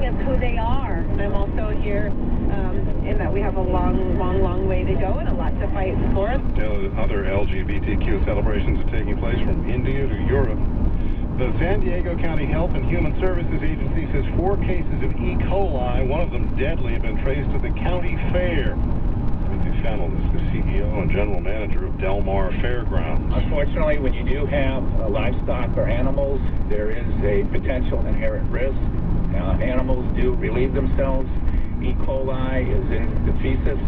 of who they are. And I'm also here in that we have a long way to go and a lot to fight for. Other LGBTQ celebrations are taking place from India to Europe. The San Diego County Health and Human Services Agency says 4 cases of E. coli, one of them deadly, have been traced to the county fair. Timothy Fennell is the CEO and general manager of Del Mar Fairgrounds. Unfortunately, when you do have livestock or animals, there is a potential inherent risk. Animals do relieve themselves. E. coli is in the feces.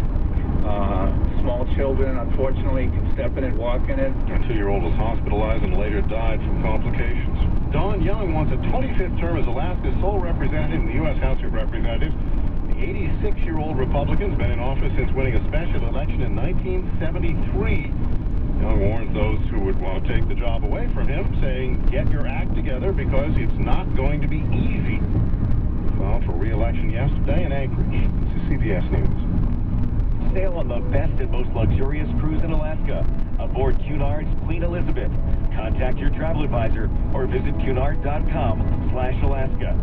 Small children, unfortunately, can step in it, walk in it. A 2-year-old was hospitalized and later died from complications. Don Young wants a 25th term as Alaska's sole representative in the U.S. House of Representatives. The 86-year-old Republican's been in office since winning a special election in 1973. Young warns those who would want to take the job away from him, saying, get your act together because it's not going to be easy. He filed for re-election yesterday in Anchorage. This is CBS News. Sail on the best and most luxurious cruise in Alaska aboard Cunard's Queen Elizabeth. Contact your travel advisor or visit cunard.com/Alaska.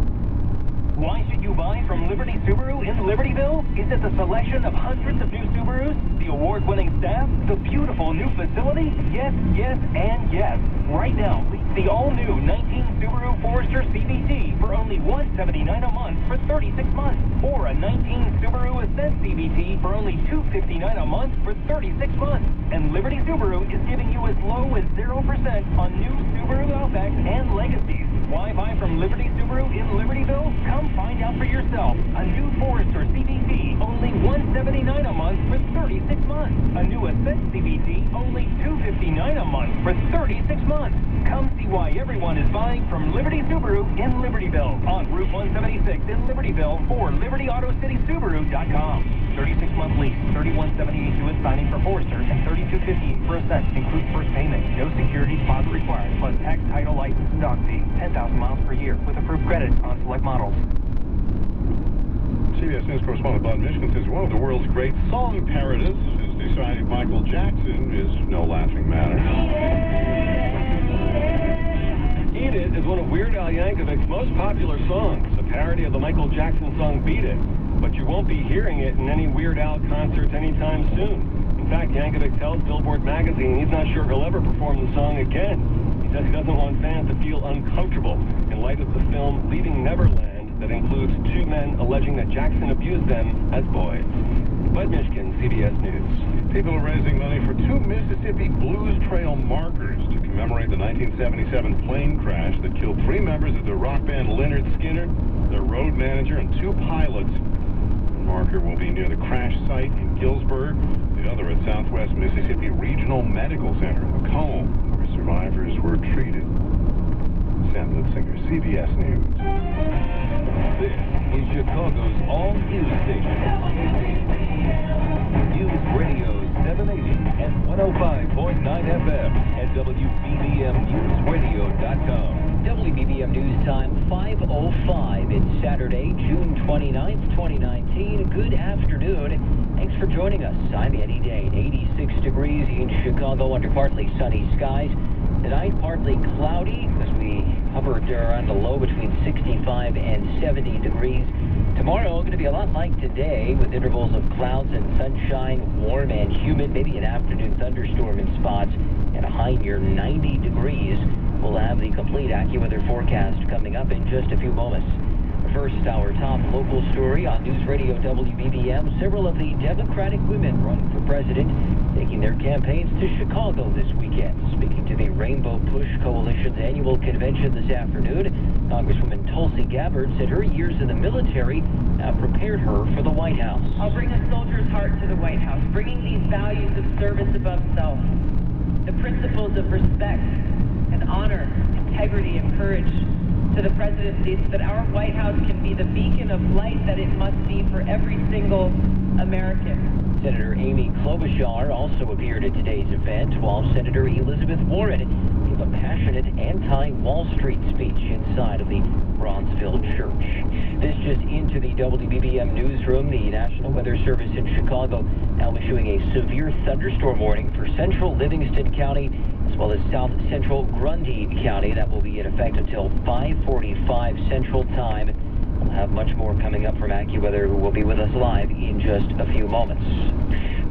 Why should you buy from Liberty Subaru in Libertyville? Is it the selection of hundreds of new Subarus, the award-winning staff, the beautiful new facility? Yes, yes, and yes. Right now, lease the all-new 19 Subaru Forester CVT for only $179 a month for 36 months, or a 19 Subaru Ascent CVT for only $259 a month for 36 months. And Liberty Subaru is giving you as low as 0% on new Subaru Outbacks and Legacies. Why buy from Liberty Subaru in Libertyville? Come find out for yourself. A new Forester CVT, only $179 a month for 36 months. A new Ascent CVT, only $259 a month for 36 months. Come see why everyone is buying from Liberty Subaru in Libertyville on Route 176 in Libertyville or LibertyAutoCitySubaru.com. 36-month lease, $31.78 due at signing for Forester, and $32.58 for Ascent. Includes first payment. No security deposit required, plus tax, title, license, and dog fee. 10,000 miles per year with approved credit on select models. CBS News correspondent Bud Michigan says one of the world's great song parodies has decided Michael Jackson is no laughing matter. Eat It is one of Weird Al Yankovic's most popular songs, a parody of the Michael Jackson song Beat It. But you won't be hearing it in any Weird Al concerts anytime soon. In fact, Yankovic tells Billboard magazine he's not sure he'll ever perform the song again. He says he doesn't want fans to feel uncomfortable in light of the film Leaving Neverland that includes 2 men alleging that Jackson abused them as boys. Bud Mishkin, CBS News. People are raising money for 2 Mississippi Blues Trail markers to commemorate the 1977 plane crash that killed 3 members of the rock band Lynyrd Skynyrd, their road manager, and 2 pilots. One marker will be near the crash site in Gillsburg, the other at Southwest Mississippi Regional Medical Center, Macomb, where survivors were treated. Sam Litzinger, CBS News. This is Chicago's all-news station. News Radio 780 and 105.9 FM at WBBMNewsRadio.com. WBBM News Time 5:05. It's Saturday, June 29th, 2019. Good afternoon. Thanks for joining us. I'm Andy Dane. 86 degrees in Chicago under partly sunny skies. Tonight, partly cloudy as we hovered around a low between 65 and 70 degrees. Tomorrow, going to be a lot like today with intervals of clouds and sunshine, warm and humid, maybe an afternoon thunderstorm in spots, and a high near 90 degrees. We'll have the complete AccuWeather forecast coming up in just a few moments. First, our top local story on News Radio WBBM. Several of the Democratic women running for president taking their campaigns to Chicago this weekend. Speaking to the Rainbow Push Coalition's annual convention this afternoon, Congresswoman Tulsi Gabbard said her years in the military have prepared her for the White House. I'll bring a soldier's heart to the White House, bringing these values of service above self, the principles of respect and honor, integrity and courage to the presidency so that our White House can be the beacon of light that it must be for every single American. Senator Amy Klobuchar also appeared at today's event, while Senator Elizabeth Warren gave a passionate anti-Wall Street speech inside of the Bronzeville Church. This just into the WBBM newsroom. The National Weather Service in Chicago now issuing a severe thunderstorm warning for central Livingston County as well as south central Grundy County. That will be in effect until 5:45 Central Time. We'll have much more coming up from AccuWeather, who will be with us live in just a few moments.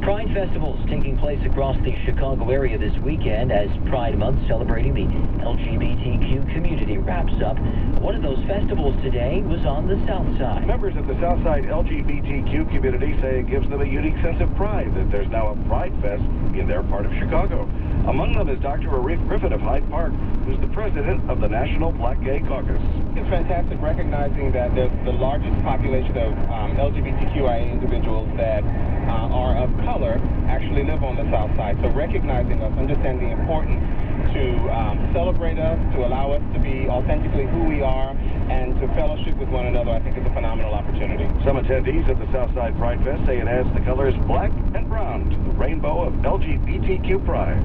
Pride festivals taking place across the Chicago area this weekend as Pride Month celebrating the LGBTQ community wraps up. One of those festivals today was on the South Side. Members of the South Side LGBTQ community say it gives them a unique sense of pride that there's now a Pride Fest in their part of Chicago. Among them is Dr. Arif Griffin of Hyde Park, who's the president of the National Black Gay Caucus. It's fantastic recognizing that there's the largest population of LGBTQIA individuals that are of color actually live on the South Side. So recognizing us, understanding the importance to celebrate us, to allow us to be authentically who we are, and to fellowship with one another, I think is a phenomenal opportunity. Some attendees at the Southside Pride Fest say it adds the colors black and brown to the rainbow of LGBTQ pride.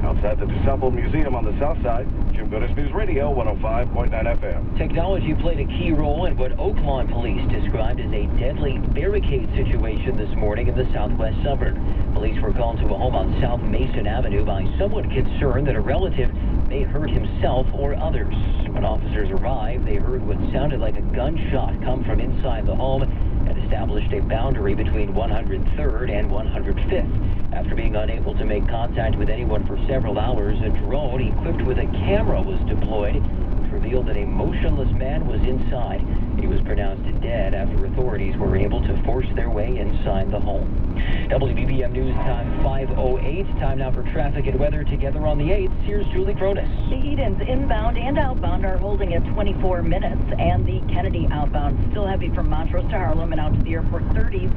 Outside the DeSample Museum on the South Side, Jim Goodis, News Radio 105.9 FM. Technology played a key role in what Oaklawn police described as a deadly barricade situation this morning in the southwest suburb. Police were called to a home on South Mason Avenue by someone concerned that a relative may hurt himself or others. When officers arrived, they heard what sounded like a gunshot come from inside the home and established a boundary between 103rd and 105th. After being unable to make contact with anyone for several hours, a drone equipped with a camera was deployed, which revealed that a motionless man was inside. He was pronounced dead after authorities were able to force their way inside the home. WBBM News time 5:08. Time now for traffic and weather together on the 8th. Here's Julie Cronus. The Edens inbound and outbound are holding at 24 minutes, and the Kennedy outbound still heavy from Montrose to Harlem and out to the airport 30.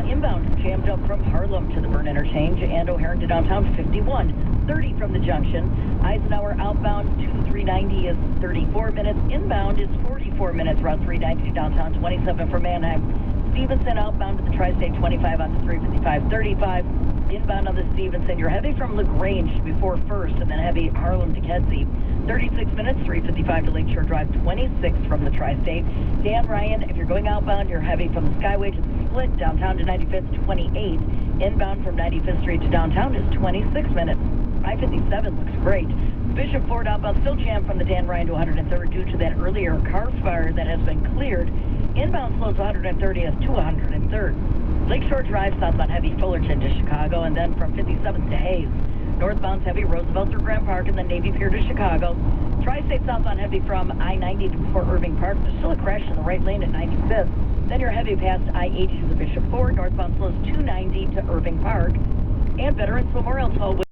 Inbound jammed up from Harlem to the Byrne Interchange and O'Hare to downtown 51. 30 from the junction. Eisenhower outbound to 390 is 34 minutes. Inbound is 44 minutes. Route 390 to downtown 27 from Manheim. Stevenson outbound to the Tri-State 25 on the 355 35. Inbound on the Stevenson, you're heavy from LaGrange before First, and then heavy Harlem to Kedzie. 36 minutes, 355 to Lakeshore Drive 26 from the Tri-State. Dan Ryan, if you're going outbound, you're heavy from the Skyway to the Split, downtown to 95th 28. Inbound from 95th Street to downtown is 26 minutes. I-57 looks great. Bishop Ford outbound still jammed from the Dan Ryan to 103rd due to that earlier car fire that has been cleared. Inbound slows 130th to 103rd. Lakeshore Drive southbound heavy Fullerton to Chicago, and then from 57th to Hayes. Northbound heavy Roosevelt through Grand Park and then Navy Pier to Chicago. Tri-State southbound heavy from I-90 to before Irving Park. There's still a crash in the right lane at 95th. Then you're heavy past I-80 to the Bishop Ford. Northbound slows 290 to Irving Park. And Veterans Memorial Tollway.